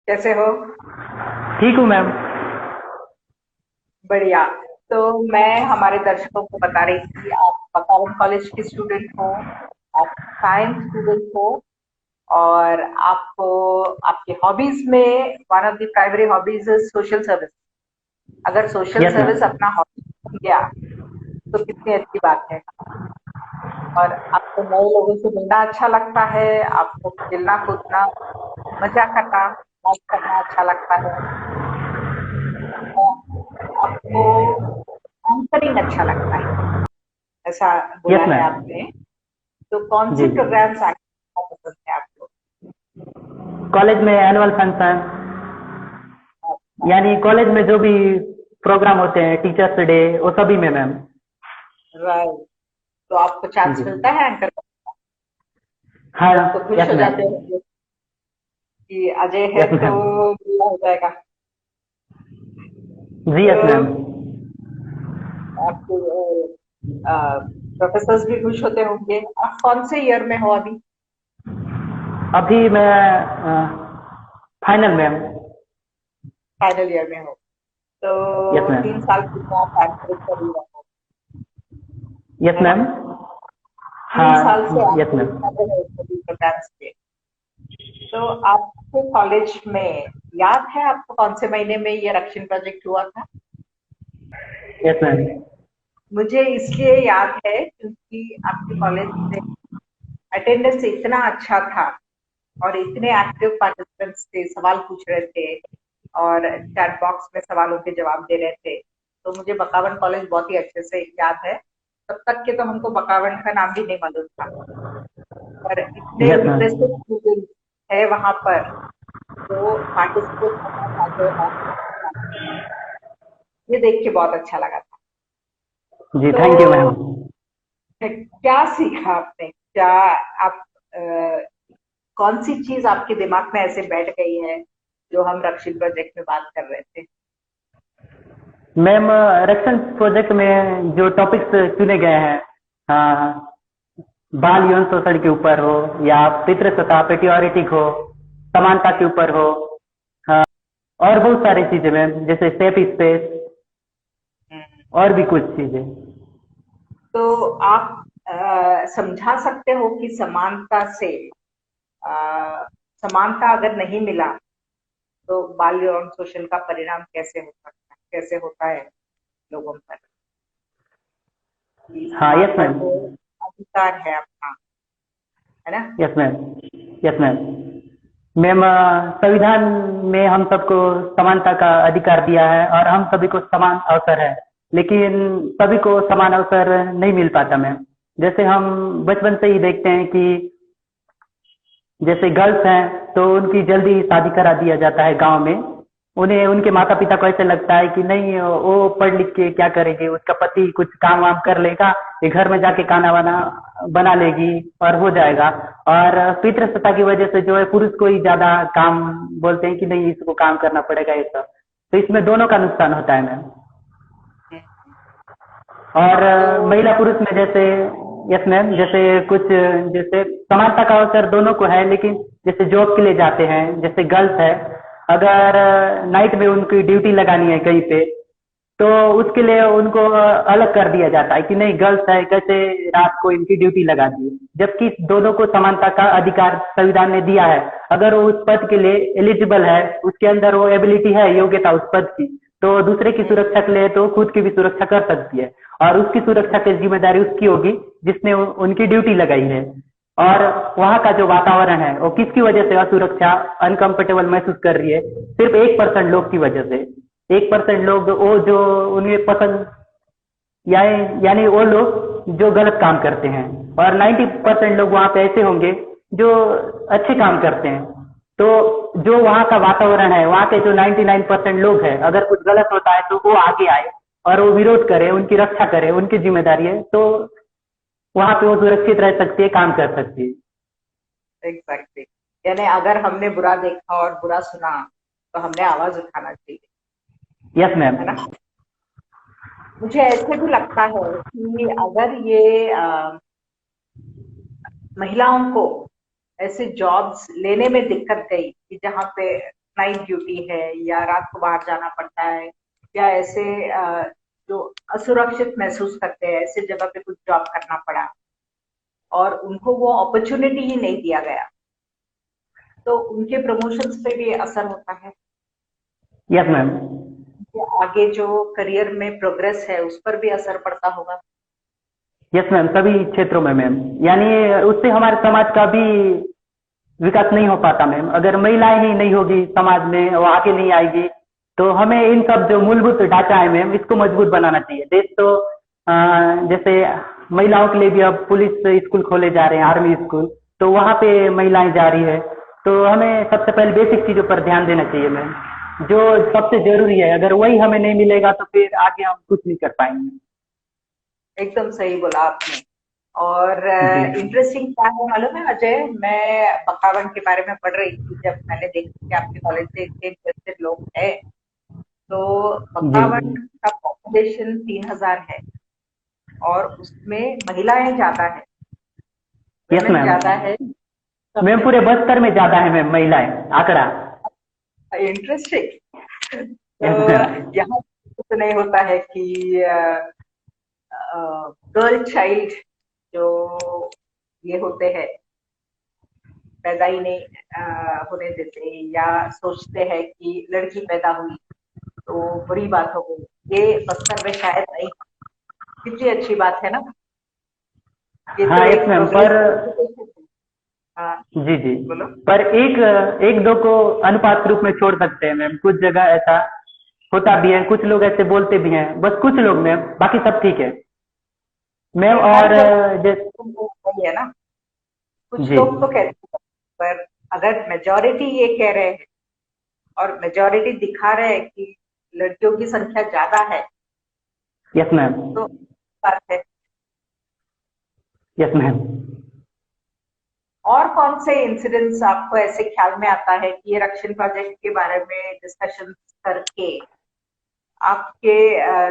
कैसे हो? ठीक हूँ मैम। बढ़िया। तो मैं हमारे दर्शकों को बता रही थी, आप बकावन कॉलेज की स्टूडेंट हो, आप साइंस स्टूडेंट हो, और आपको आपके हॉबीज में one of the primary hobbies is social service. अगर सोशल यस सर्विस मैम। अपना हॉबी बन गया तो कितनी अच्छी बात है। और आपको नए लोगों से मिलना अच्छा लगता है, आपको खेलना कूदना, मजा करना, मौज करना अच्छा लगता है, और आपको एंकरिंग अच्छा लगता है, ऐसा बोला यस है मैम। आपने। तो कौन से जी जी। प्रोग्राम्स आगे पसंद है आपको? कॉलेज में एनुअल फंक्शन, अच्छा। यानी कॉलेज में जो भी प्रोग्राम होते हैं, टीचर्स डे, वो सभी में मैम। राइट। तो आपको चांस जी। मिलता है एंकर करने हाँ। का? तब तो खुश यस हो मैम। जाते होंगे कि अजय है यस तो मैम। पूरा हो जाएगा। जी यस मैम। तो आपके प्रोफेसर्स भी खुश होते होंगे। आप कौन से ईयर में हो अभी? अभी मैं फाइनल मैम। फाइनल ईयर में हो। यस तो मैम। 3 साल पूरा आप एंकरिंग कर ही रहे हो, यस है ना? मैम। 3 साल से हाँ यस एंकरिंग मैम। कर रहे हो सभी प्रोग्राम्स के। तो आपके कॉलेज में याद है आपको कौन से महीने में ये रक्षण प्रोजेक्ट हुआ था? Yes ma'am. मुझे इसलिए याद है क्योंकि आपके कॉलेज में अटेंडेंस इतना अच्छा था और इतने एक्टिव पार्टिसिपेंट्स थे, सवाल पूछ रहे थे और चैट बॉक्स में सवालों के जवाब दे रहे थे। तो मुझे बकावन कॉलेज बहुत ही अच्छे से याद है। तब तक के तो हमको बकावन का नाम भी नहीं मालूम था, पर इतने यस इंप्रेसिव मैम। स्टूडेंट्स है वहां पर जो पार्टिसिपेट करना चाहते हैं। ये देख के बहुत अच्छा लगा था। जी तो थैंक यू मैम। क्या सीखा आपने? क्या आप अ, कौन सी चीज आपके दिमाग में ऐसे बैठ गई है जो हम रक्षित प्रोजेक्ट में बात कर रहे थे? मैम, रक्षण प्रोजेक्ट में जो टॉपिक्स चुने गए हैं, हाँ, बाल यौन शोषण के ऊपर हो, या पितृसत्ता पेट्रियोरिटिक हो, समानता के ऊपर हो, हाँ, और बहुत सारी चीजें मैम, जैसे सेफ स्पेस, हम्म। और भी कुछ चीजें। तो आप समझा सकते हो कि समानता से अ, समानता अगर नहीं मिला तो बाल यौन शोषण का परिणाम कैसे हो सकता है, कैसे होता है लोगों पर? कि हाँ यस समानता मैम। तो अधिकार है अपना, है ना? Yes ma'am. Yes ma'am. Ma'am, संविधान में हम सबको समानता का अधिकार दिया है और हम सभी को समान अवसर है, लेकिन सभी को समान अवसर नहीं मिल पाता मैम। जैसे हम बचपन से ही देखते हैं कि जैसे गर्ल्स हैं तो उनकी जल्दी शादी करा दिया जाता है गांव में। उन्हें उनके माता पिता को ऐसे लगता है कि नहीं, वो पढ़ लिख के क्या करेगी, उसका पति कुछ काम वाम कर लेगा, ये घर में जाके खाना वाना बना लेगी और हो जाएगा। और पितृसत्ता की वजह से जो है पुरुष को ही ज्यादा काम बोलते हैं कि नहीं, इसको काम करना पड़ेगा ये सब। तो इसमें दोनों का नुकसान होता है मैम। हम्म। और तो महिला पुरुष में जैसे, यस मैम, जैसे कुछ, जैसे समानता का अवसर दोनों को है, लेकिन जैसे जॉब के लिए जाते हैं, जैसे गर्ल्स है, अगर नाइट में उनकी ड्यूटी लगानी है कहीं पे, तो उसके लिए उनको अलग कर दिया जाता है कि नहीं, गर्ल्स है, कैसे रात को इनकी ड्यूटी लगा दी, जबकि दोनों को समानता का अधिकार संविधान ने दिया है। अगर वो उस पद के लिए एलिजिबल है, उसके अंदर वो एबिलिटी है, योग्यता उस पद की, तो दूसरे की हम्म, सुरक्षा के लिए तो खुद की भी सुरक्षा कर सकती है। और उसकी सुरक्षा की जिम्मेदारी उसकी होगी जिसने उनकी ड्यूटी लगाई है। और वहाँ का जो वातावरण है वो किसकी वजह से असुरक्षा, अनकंफर्टेबल महसूस कर रही है? सिर्फ 1% लोग की वजह से। 1% लोग वो जो उन्हें पसंद, यानी वो लोग जो गलत काम करते हैं, और 90% लोग वहाँ पे ऐसे होंगे जो अच्छे काम करते हैं। तो जो वहाँ का वातावरण है, वहाँ के जो 99% लोग हैं, अगर कुछ गलत होता है तो वो आगे आए और वो विरोध करे, उनकी रक्षा करे, उनकी जिम्मेदारी है, तो वहाँ पे वो सुरक्षित रह सकती है, काम कर सकती है। एग्जैक्टली। यानी अगर हमने बुरा देखा और बुरा सुना तो हमने आवाज उठाना चाहिए, यस मैम। है ना? मुझे ऐसे भी लगता है कि अगर ये महिलाओं को ऐसे जॉब्स लेने में दिक्कत गई कि जहाँ पे नाइट ड्यूटी है या रात को बाहर जाना पड़ता है या ऐसे जो असुरक्षित महसूस करते हैं, ऐसे जगह पे कुछ जॉब करना पड़ा और उनको वो अपॉर्चुनिटी ही नहीं दिया गया, तो उनके प्रमोशंस पे भी असर होता है। Yes ma'am. आगे जो करियर में प्रोग्रेस है उस पर भी असर पड़ता होगा। यस मैम, सभी क्षेत्रों में मैम। यानी उससे हमारे समाज का भी विकास नहीं हो पाता मैम। अगर महिलाएं ही नहीं होगी समाज में, वो आगे नहीं आएगी, तो हमें इन सब जो मूलभूत ढांचा है मैम, इसको मजबूत बनाना चाहिए। देश तो जैसे महिलाओं के लिए भी अब पुलिस स्कूल खोले जा रहे हैं, आर्मी स्कूल, तो वहाँ पे महिलाएं जा रही है। तो हमें सबसे पहले बेसिक चीजों पर ध्यान देना चाहिए मैम, जो सबसे जरूरी है। अगर वही हमें नहीं मिलेगा तो फिर आगे हम कुछ नहीं कर पाएंगे। एकदम सही बोला आपने। और जी इंटरेस्टिंग क्या है मालूम है अजय, मैं बकावन के बारे में पढ़ रही थी जब मैंने देखा कि आपके कॉलेज से इतने इंटरेस्टेड लोग हैं। तो जी। बकावन का पॉपुलेशन 3,000 है और उसमें महिलाएं ज्यादा है, यस वेमेन मैम। ज्यादा है मैम सबसे। पूरे बस्तर में ज्यादा है मैम महिलाएं, आंकड़ा। इंटरेस्टिंग। तो यस मैम। यहाँ तो नहीं होता है कि गर्ल चाइल्ड जो ये होते हैं पैदा ही नहीं होने देते या सोचते हैं कि लड़की पैदा हुई तो बुरी बात हो गई, ये बस्तर में शायद नहीं। कितनी अच्छी बात है ना, ये तो हाँ यस एक मैम, प्रोग्रेस पर है। हाँ, जी जी, बोलो। पर एक एक दो को अनुपात रूप में छोड़ सकते हैं मैम। कुछ जगह ऐसा होता भी है, कुछ लोग ऐसे बोलते भी हैं, बस कुछ लोग मैम, बाकी सब ठीक है मैम। नहीं, हर और जगह तो वही है ना, कुछ जी। लोग तो कहते हैं, पर अगर मेजोरिटी ये कह रहे हैं और मेजोरिटी दिखा रहे हैं कि लड़कियों की संख्या ज्यादा है, यस मैम। तो बात है। Yes ma'am. और कौन से इंसिडेंट्स आपको ऐसे ख्याल में आता है कि ये रक्षण प्रोजेक्ट के बारे में डिस्कशन करके आपके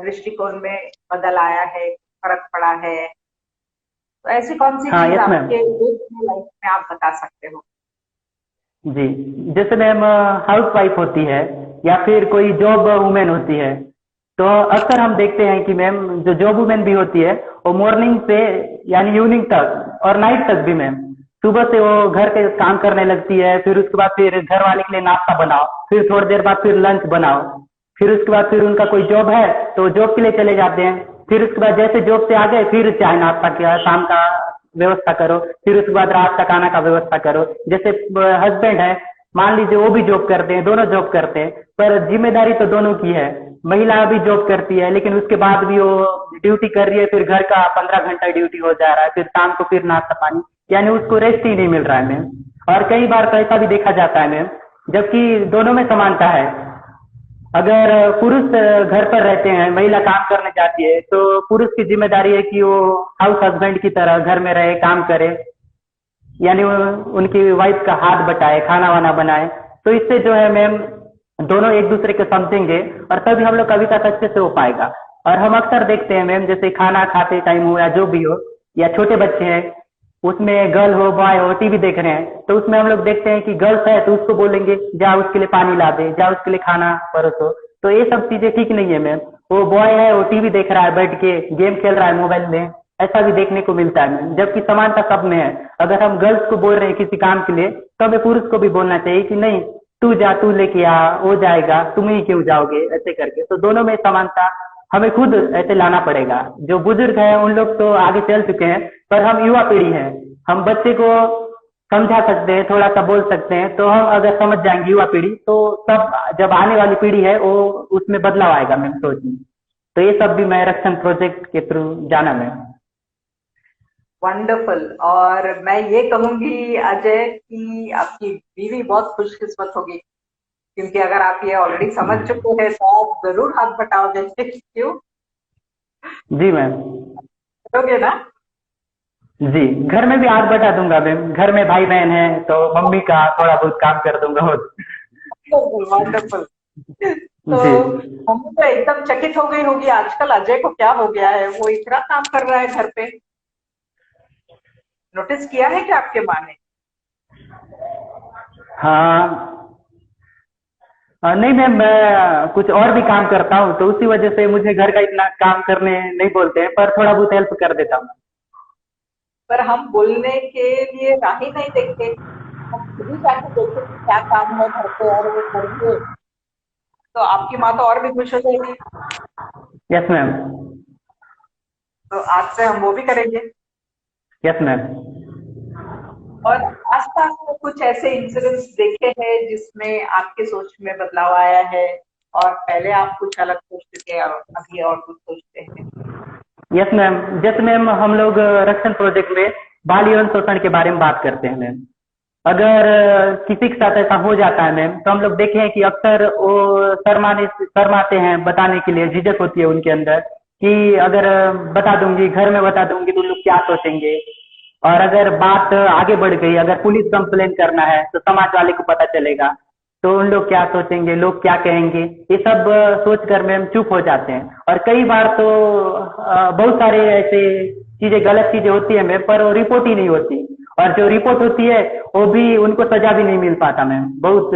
दृष्टिकोण में बदल आया है, फर्क पड़ा है? तो ऐसी कौन सी हाँ चीज यस मैम। आपके लाइफ में आप बता सकते हो? जी, जैसे मैम हाउस वाइफ होती है या फिर कोई जॉब वुमेन होती है, तो अक्सर हम देखते हैं कि मैम जो जॉब वुमेन भी होती है, वो मॉर्निंग से यानी इवनिंग तक और नाइट तक भी मैम, सुबह से वो घर के काम करने लगती है। फिर उसके बाद फिर घर वाले के लिए नाश्ता बनाओ, फिर थोड़ी देर बाद फिर लंच बनाओ, फिर उसके बाद फिर उनका कोई जॉब है तो जॉब के लिए चले जाते हैं। फिर उसके बाद जैसे जॉब से आ गए फिर चाय नाश्ता किया, शाम का व्यवस्था करो, फिर उसके बाद रात का खाना का व्यवस्था करो। जैसे हस्बैंड है, मान लीजिए वो भी जॉब करते हैं, दोनों जॉब करते हैं, पर जिम्मेदारी तो दोनों की है। महिला भी जॉब करती है लेकिन उसके बाद भी वो ड्यूटी कर रही है, फिर घर का 15 घंटा ड्यूटी हो जा रहा है, फिर शाम को फिर नाश्ता पानी, यानी उसको रेस्ट ही नहीं मिल रहा है मैम। और कई बार तो ऐसा भी देखा जाता है मैम, जबकि दोनों में समानता है। अगर पुरुष घर पर रहते हैं, महिला काम करने जाती है, तो पुरुष की जिम्मेदारी है कि वो हाउस हस्बैंड की तरह घर में रहे, काम करे, यानी वो उनकी वाइफ का हाथ बटाए, खाना वाना बनाए। तो इससे जो है मैम दोनों एक दूसरे को समझेंगे और तभी हम लोग का विकास अच्छे से हो पाएगा। और हम अक्सर देखते हैं मैम, जैसे खाना खाते टाइम हो या जो भी हो, या छोटे बच्चे हैं, उसमें गर्ल हो बॉय हो टीवी देख रहे हैं, तो उसमें हम लोग देखते हैं कि गर्ल्स है तो उसको बोलेंगे जा उसके लिए पानी ला दे, जा उसके लिए खाना परोसो। तो ये सब चीजें ठीक नहीं है मैम। वो बॉय है, वो टीवी देख रहा है, बैठ के गेम खेल रहा है मोबाइल में, ऐसा भी देखने को मिलता है मैम, जबकि समानता सब में है। अगर हम गर्ल्स को बोल रहे हैं किसी काम के लिए, तो हमें पुरुष को भी बोलना चाहिए कि नहीं तू जा, तू लेके आ, वो जाएगा, तुम ही क्यों जाओगे, ऐसे करके। तो दोनों में समानता हमें खुद ऐसे लाना पड़ेगा। जो बुजुर्ग है उन लोग तो आगे चल चुके हैं, पर हम युवा पीढ़ी हैं, हम बच्चे को समझा सकते हैं, थोड़ा सा बोल सकते हैं। तो हम अगर समझ जाएंगे युवा पीढ़ी, तो सब जब आने वाली पीढ़ी है वो उसमें बदलाव आएगा मैम सोच में। तो ये सब भी मैं रक्षण प्रोजेक्ट के थ्रू जाना मैम। वंडरफुल। और मैं ये कहूंगी अजय कि आपकी बीवी बहुत खुशकिस्मत होगी, क्योंकि अगर आप ये ऑलरेडी समझ चुके हैं तो आप जरूर हाथ बटाओगे। क्यों? जी मैम। करोगे ना? जी, घर में भी हाथ बटा दूंगा मैम, घर में भाई बहन है तो मम्मी का थोड़ा बहुत काम कर दूंगा। वंडरफुल। तो जी। मम्मी तो एकदम चकित हो गई होगी, आजकल अजय को क्या हो गया है, वो इतना काम कर रहा है घर पे। नोटिस किया है क्या आपके माँ ने? हाँ नहीं मैम, मैं कुछ और भी काम करता हूँ, तो उसी वजह से मुझे घर का इतना काम करने नहीं बोलते हैं, पर थोड़ा बहुत हेल्प कर देता हूँ। पर हम बोलने के लिए राह ही नहीं देखते, हम खुद ही जाके देखें कि क्या काम है घर पे और वो करके, तो आपकी माँ तो और भी खुश हो जाएगी। Yes ma'am. तो आज से हम वो भी करेंगे। Yes ma'am. और आसपास में कुछ ऐसे इंसिडेंट्स देखे हैं जिसमें आपके सोच में बदलाव आया है, और पहले आप कुछ अलग सोचते थे और अभी और कुछ सोचते हैं? यस मैम, जैसे मैम हम लोग रक्षण प्रोजेक्ट में बाल यौन शोषण के बारे में बात करते हैं मैम। अगर किसी के साथ ऐसा हो जाता है मैम, तो हम लोग देखे हैं कि अक्सर वो शर्माते हैं, बताने के लिए झिझक होती है उनके अंदर कि अगर बता दूंगी, घर में बता दूंगी तो लोग क्या सोचेंगे। और अगर बात आगे बढ़ गई, अगर पुलिस कंप्लेन करना है तो समाज वाले को पता चलेगा, तो उन लोग क्या सोचेंगे, लोग क्या कहेंगे, ये सब सोच कर मैम चुप हो जाते हैं। और कई बार तो बहुत सारे ऐसे चीजें, गलत चीजें होती है मैम, पर वो रिपोर्ट ही नहीं होती। और जो रिपोर्ट होती है वो भी उनको सजा भी नहीं मिल पाता मैम। बहुत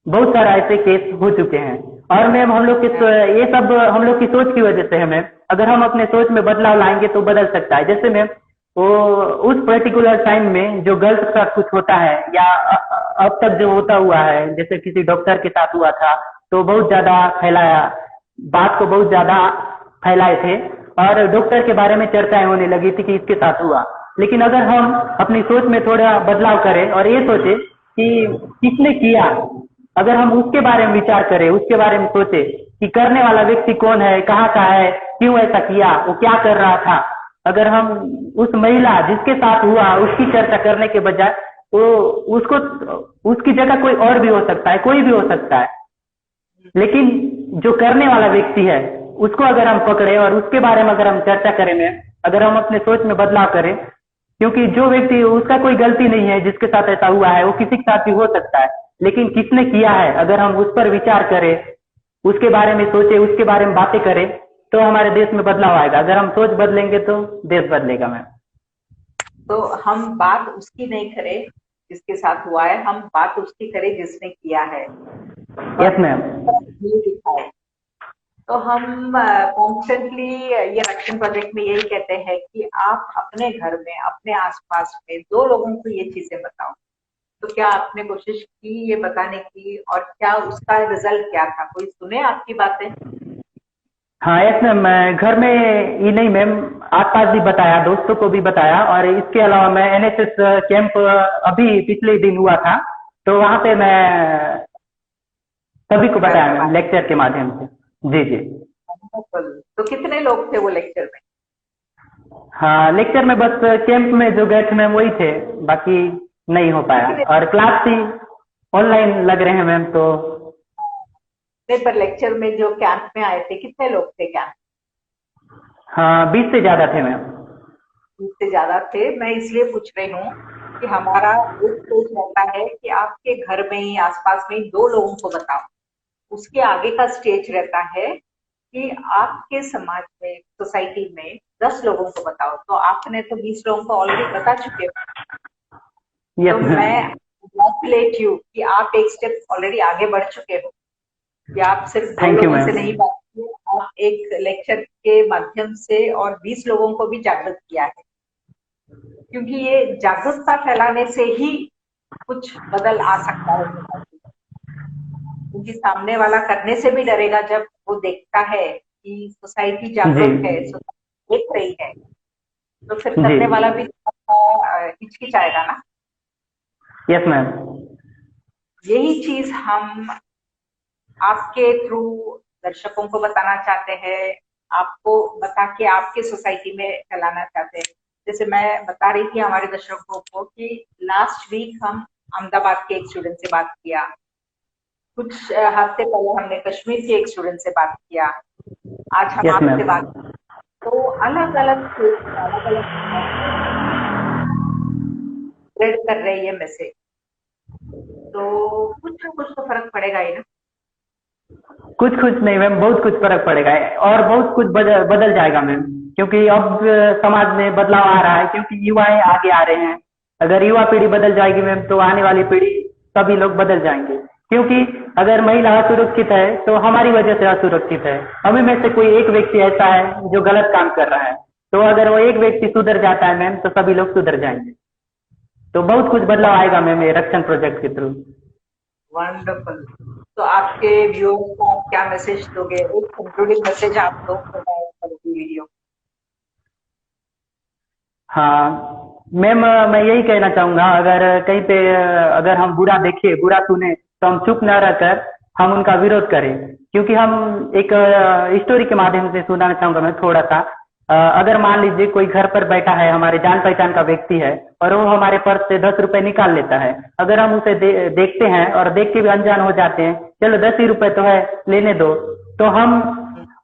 बहुत सारा ऐसे केस हो चुके हैं। और मैम हम लोग के ये सब हम लोग की सोच की वजह से है मैम। अगर हम अपने सोच में बदलाव लाएंगे तो बदल सकता है। जैसे मैम वो उस पर्टिकुलर टाइम में जो गलत का कुछ होता है, या अब तक जो होता हुआ है, जैसे किसी डॉक्टर के साथ हुआ था, तो बहुत ज्यादा फैलाया, बात को बहुत ज्यादा फैलाए थे, और डॉक्टर के बारे में चर्चाएं होने लगी थी कि इसके साथ हुआ। लेकिन अगर हम अपनी सोच में थोड़ा बदलाव करें और ये सोचे कि किसने किया, अगर हम उसके बारे में विचार करें, उसके बारे में सोचे कि करने वाला व्यक्ति कौन है, कहाँ का है, क्यों ऐसा किया, वो क्या कर रहा था, अगर हम उस महिला जिसके साथ हुआ उसकी चर्चा करने के बजाय, वो उसको, उसकी जगह कोई और भी हो सकता है, कोई भी हो सकता है, लेकिन जो करने वाला व्यक्ति है उसको अगर हम पकड़े और उसके बारे में अगर हम चर्चा करें में, अगर हम अपने सोच में बदलाव करें, क्योंकि जो व्यक्ति, उसका कोई गलती नहीं है, जिसके साथ ऐसा हुआ है, वो किसी के साथ भी हो सकता है, लेकिन किसने किया है, अगर हम उस पर विचार करें, उसके बारे में सोचे, उसके बारे में बातें करें, तो हमारे देश में बदलाव आएगा। अगर हम सोच बदलेंगे तो देश बदलेगा मैम। तो हम बात उसकी नहीं करें जिसके साथ हुआ है, हम बात उसकी करें जिसने किया है और यस मैम। ये दिखाए। तो हम कॉन्स्टेंटली ये रक्षण प्रोजेक्ट में यही कहते हैं कि आप अपने घर में, अपने आसपास में 2 लोगों को ये चीजें बताओ। तो क्या आपने कोशिश की ये बताने की, और क्या उसका रिजल्ट क्या था? कोई सुने आपकी बातें? हाँ यस मैम, मैं घर में ही नहीं मैम, आसपास भी बताया, दोस्तों को भी बताया, और इसके अलावा मैं एनएसएस कैंप अभी पिछले दिन हुआ था, तो वहाँ पे मैं सभी को बताया मैम, लेक्चर के माध्यम से। जी जी। तो कितने लोग थे वो लेक्चर में? हाँ, लेक्चर में बस कैंप में जो गए थे मैम वही थे, बाकी नहीं हो पाया। कितने और क्लास भी ऑनलाइन लग रहे हैं मैम, तो पर लेक्चर में जो कैंप में आए थे, कितने लोग थे कैंप? हाँ 20 से ज्यादा थे मैम। उससे ज्यादा थे। मैं इसलिए पूछ रही हूँ कि हमारा एक सोच रहता है कि आपके घर में ही, आसपास में ही 2 लोगों को बताओ। उसके आगे का स्टेज रहता है कि आपके समाज में, सोसाइटी में 10 लोगों को बताओ। तो आपने तो 20 लोगों को ऑलरेडी बता चुके हो। तो यस मैम। मैं कॉन्ग्रेचुलेट यू कि आप एक स्टेप ऑलरेडी आगे बढ़ चुके हो, कि आप सिर्फ 2 थैंक यू लोगों से मैम। नहीं बात की, आप एक लेक्चर के माध्यम से और 20 लोगों को भी जागृत किया है। क्योंकि ये जागरूकता फैलाने से ही कुछ बदल आ सकता है सोसाइटी में। क्योंकि सामने वाला करने से भी डरेगा जब वो देखता है कि सोसाइटी जी जागरूक है, सोसाइटी देख रही है, तो फिर जी। करने वाला भी हिचकिचाएगा ना। Yes ma'am. यही चीज हम आपके थ्रू दर्शकों को बताना चाहते हैं, आपको बता के आपके सोसाइटी में फैलाना चाहते हैं। जैसे मैं बता रही थी हमारे दर्शकों को कि लास्ट वीक हम अहमदाबाद के एक स्टूडेंट से बात किया, कुछ हफ्ते पहले हमने कश्मीर के एक स्टूडेंट से बात किया, आज हम यस आपसे मैम। बात। तो अलग अलग अलग अलग स्प्रेड कर रहे हैं ये मैसेज, तो कुछ ना कुछ तो फर्क पड़ेगा ही ना। कुछ कुछ नहीं मैम, बहुत कुछ फर्क पड़ेगा, और बहुत कुछ बदल जाएगा मैम, क्योंकि अब समाज में बदलाव आ रहा है, क्योंकि युवाएं आगे आ रहे हैं। अगर युवा पीढ़ी बदल जाएगी मैम, तो आने वाली पीढ़ी, सभी लोग बदल जाएंगे। क्योंकि अगर महिला असुरक्षित है तो हमारी वजह से असुरक्षित है। हमें में से कोई एक व्यक्ति ऐसा है जो गलत काम कर रहा है, तो अगर वो एक व्यक्ति सुधर जाता है मैम, तो सभी लोग सुधर जाएंगे। तो बहुत कुछ बदलाव आएगा मैम ये रक्षण प्रोजेक्ट के थ्रू। वंडरफुल। तो आपके व्यूअर्स को आप क्या मैसेज दोगे, एक कंक्लूडिंग मैसेज आप दो फिर मैं करूंगी वीडियो। हाँ मैम, मैं यही कहना चाहूंगा, अगर कहीं पे अगर हम बुरा देखें, बुरा सुने, तो हम चुप न रहकर हम उनका विरोध करें। क्योंकि हम एक स्टोरी के माध्यम से सुनाना चाहूंगा मैं थोड़ा सा। अगर मान लीजिए कोई घर पर बैठा है, हमारे जान पहचान का व्यक्ति है, और वो हमारे पर्स से 10 रुपए निकाल लेता है। अगर हम उसे देखते हैं और देख के भी अनजान हो जाते हैं, चलो 10 ही रुपए तो है, लेने दो, तो हम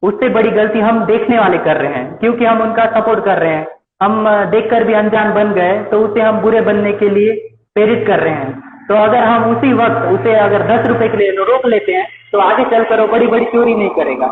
उससे बड़ी गलती हम देखने वाले कर रहे हैं, क्योंकि हम उनका सपोर्ट कर रहे हैं। हम देखकर भी अनजान बन गए, तो उसे हम बुरे बनने के लिए प्रेरित कर रहे हैं। तो अगर हम उसी वक्त उसे अगर 10 रुपए के लिए रोक लेते हैं, तो आगे चलकर वो बड़ी बड़ी चोरी नहीं करेगा।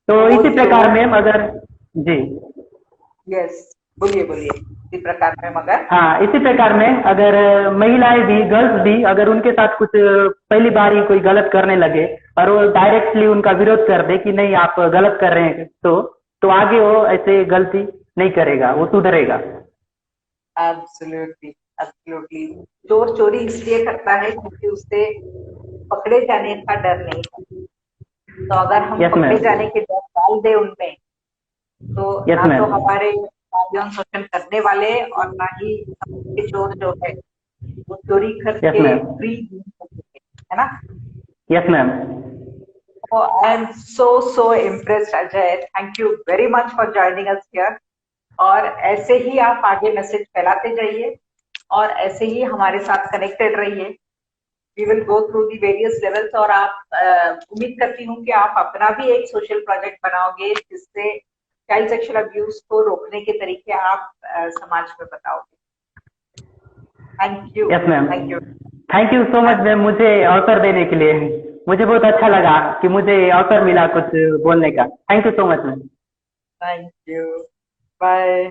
तो इसी प्रकार मैम अगर जी यस, बोलिए बोलिए। इसी प्रकार में मगर हाँ, इसी प्रकार में अगर महिलाएं भी, गर्ल्स भी, अगर उनके साथ कुछ पहली बार ही कोई गलत करने लगे और वो डायरेक्टली उनका विरोध कर दे कि नहीं आप गलत कर रहे हैं, तो आगे वो ऐसे गलती नहीं करेगा, वो सुधरेगा। Absolutely, absolutely. चोर चोरी इसलिए करता है क्योंकि उसे पकड़े जाने का डर नहीं है। तो अगर हम Yes, पकड़े ma'am. जाने के डर डाल दे उनमें, तो Yes, ना तो ma'am. हमारे यौन शोषण करने वाले और ना ही के चोर जो है वो चोरी Yes, करके ma'am. फ्री हो सके, है ना। Yes, ma'am. So I am so impressed, Ajay. Thank you very much for joining us here. और ऐसे ही आप आगे मैसेज फैलाते जाइए और ऐसे ही हमारे साथ कनेक्टेड रहिए। We will go through the various levels और आप उम्मीद करती हूँ कि आप अपना भी एक सोशल प्रोजेक्ट बनाओगे जिससे चाइल्ड सेक्सुअल अब्यूज को रोकने के तरीके आप समाज में बताओगे। Thank you. Yes, ma'am. Thank you. Thank you so much ma'am, मुझे अवसर देने के लिए। मुझे बहुत अच्छा लगा कि मुझे अवसर मिला कुछ बोलने का। Thank you so much ma'am. Thank you. Bye.